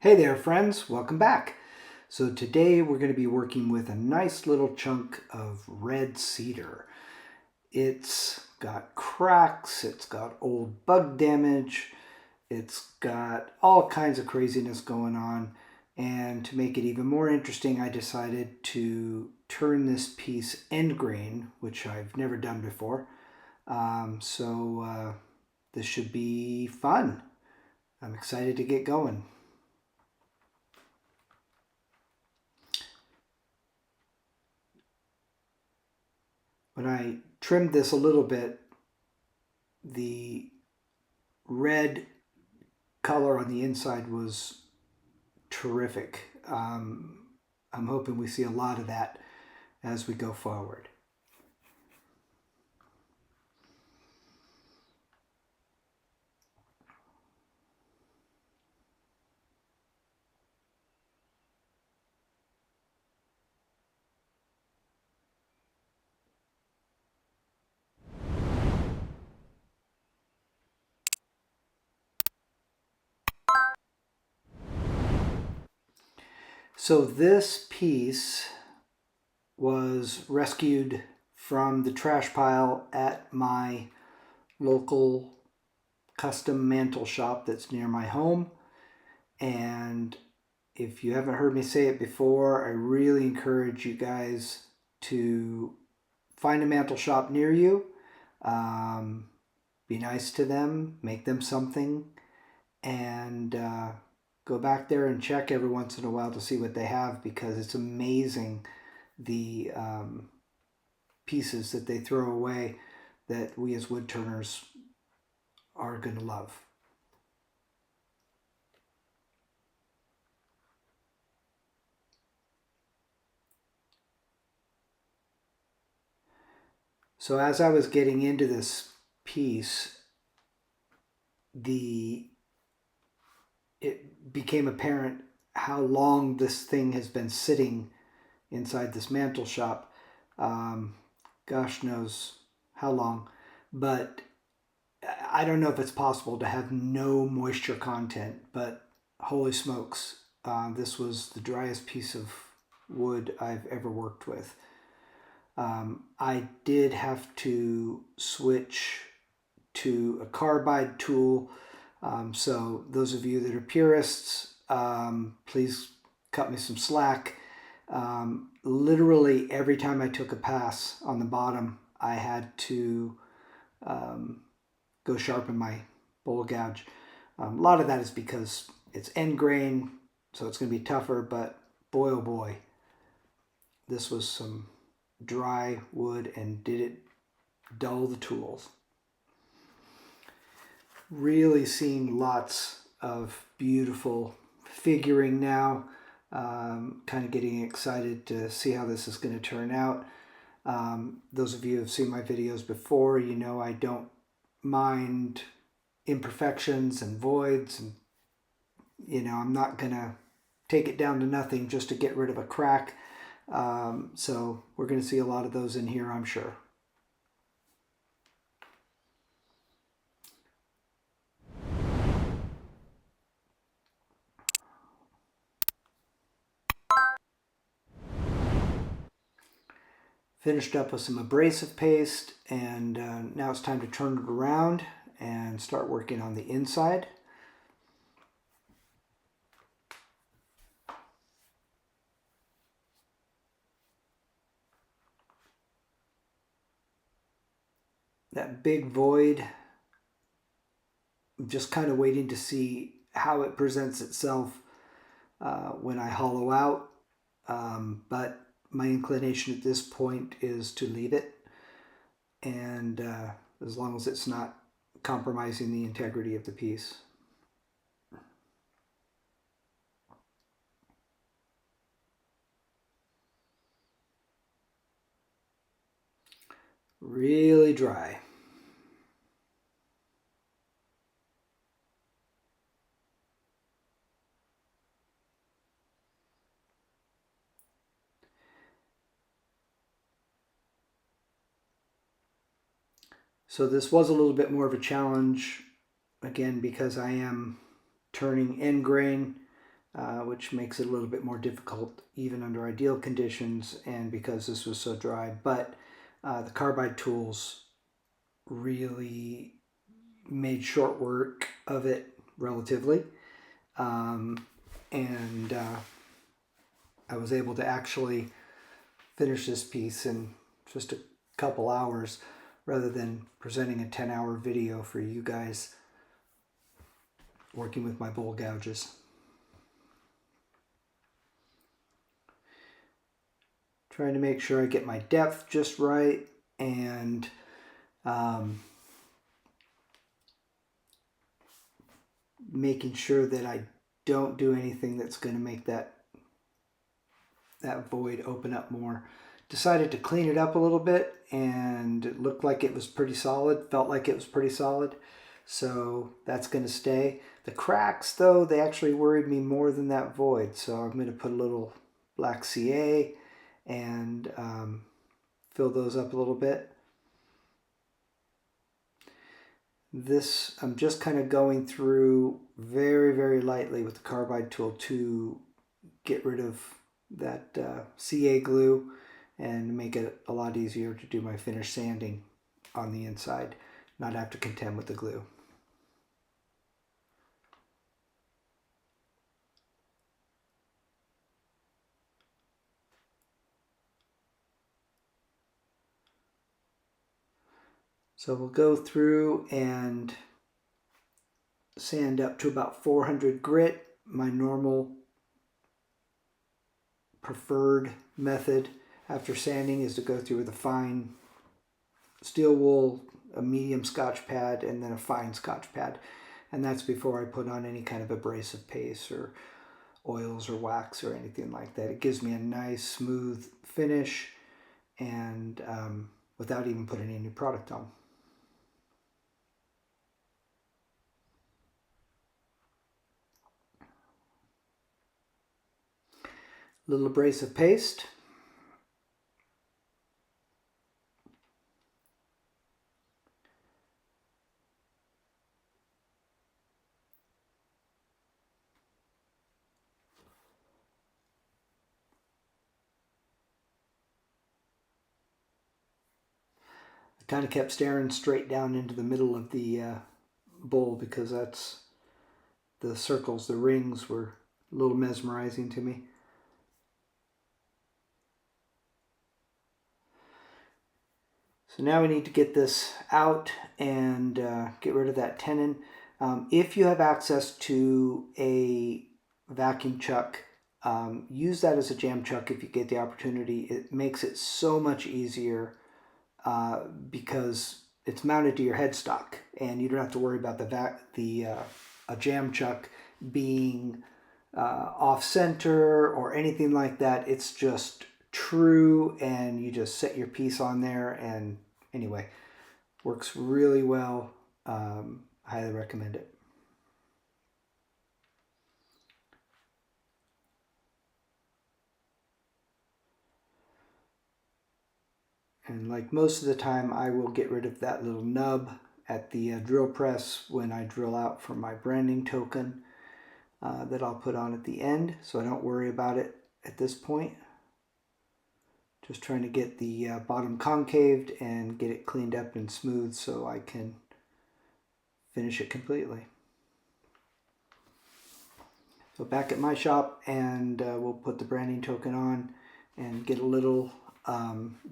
Hey there friends, welcome back. So today we're going to be working with a nice little chunk of red cedar. It's got cracks, it's got old bug damage, it's got all kinds of craziness going on. And to make it even more interesting, I decided to turn this piece end grain, which I've never done before. This should be fun. I'm excited to get going. When I trimmed this a little bit, the red color on the inside was terrific. I'm hoping we see a lot of that as we go forward. So this piece was rescued from the trash pile at my local custom mantle shop that's near my home. And if you haven't heard me say it before, I really encourage you guys to find a mantle shop near you. Be nice to them, make them something, and go back there and check every once in a while to see what they have, because it's amazing the pieces that they throw away that we as wood turners are going to love. So as I was getting into this piece, it became apparent how long this thing has been sitting inside this mantle shop. Gosh knows how long, but I don't know if it's possible to have no moisture content, but holy smokes, this was the driest piece of wood I've ever worked with. I did have to switch to a carbide tool. So those of you that are purists, please cut me some slack. Literally every time I took a pass on the bottom, I had to go sharpen my bowl gouge. A lot of that is because it's end grain, so it's going to be tougher, but boy oh boy, this was some dry wood, and did it dull the tools. Really seeing lots of beautiful figuring now. Kind of getting excited to see how this is going to turn out. Those of you who have seen my videos before, you know I don't mind imperfections and voids, and I'm not going to take it down to nothing just to get rid of a crack. So we're going to see a lot of those in here, I'm sure. Finished up with some abrasive paste, and now it's time to turn it around and start working on the inside. That big void, I'm just kind of waiting to see how it presents itself when I hollow out. But my inclination at this point is to leave it, and as long as it's not compromising the integrity of the piece. Really dry. So this was a little bit more of a challenge, again, because I am turning end grain. which makes it a little bit more difficult even under ideal conditions and because this was so dry. But the carbide tools really made short work of it relatively. And I was able to actually finish this piece in just a couple hours rather than presenting a 10-hour video for you guys working with my bowl gouges. Trying to make sure I get my depth just right and making sure that I don't do anything that's going to make that void open up more. Decided to clean it up a little bit and it looked like it was pretty solid, felt like it was pretty solid. So that's going to stay. The cracks though, they actually worried me more than that void. So I'm going to put a little black CA and fill those up a little bit. This, I'm just kind of going through very, very lightly with the carbide tool to get rid of that CA glue and make it a lot easier to do my finish sanding on the inside, not have to contend with the glue. So we'll go through and sand up to about 400 grit, my normal preferred method after sanding is to go through with a fine steel wool, a medium Scotch pad, and then a fine Scotch pad. And that's before I put on any kind of abrasive paste or oils or wax or anything like that. It gives me a nice smooth finish and without even putting any product on. Little abrasive paste. I kind of kept staring straight down into the middle of the bowl because that's the circles, the rings were a little mesmerizing to me. So now we need to get this out and get rid of that tenon. If you have access to a vacuum chuck, use that as a jam chuck if you get the opportunity. It makes it so much easier because it's mounted to your headstock and you don't have to worry about a jam chuck being off center or anything like that. It's just true and you just set your piece on there and anyway, works really well. Highly recommend it. And like most of the time, I will get rid of that little nub at the drill press when I drill out for my branding token that I'll put on at the end, so I don't worry about it at this point. Just trying to get the bottom concaved and get it cleaned up and smooth so I can finish it completely. So back at my shop and we'll put the branding token on and get a little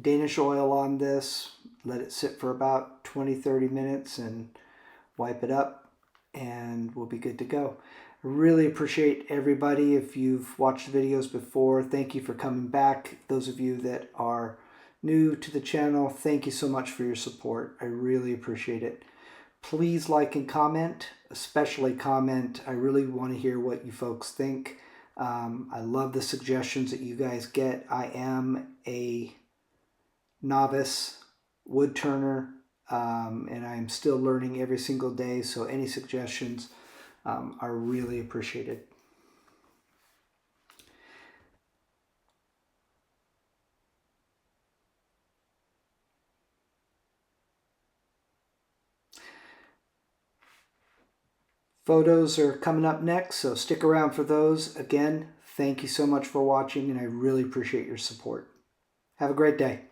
Danish oil on this, let it sit for about 20-30 minutes and wipe it up and we'll be good to go. I really appreciate everybody. If you've watched the videos before, thank you for coming back. Those of you that are new to the channel, thank you so much for your support. I really appreciate it. Please like and comment, especially comment. I really want to hear what you folks think. I love the suggestions that you guys get. I am a novice wood turner and I'm still learning every single day, so any suggestions are really appreciated. Photos are coming up next, so stick around for those. Again, thank you so much for watching, and I really appreciate your support. Have a great day.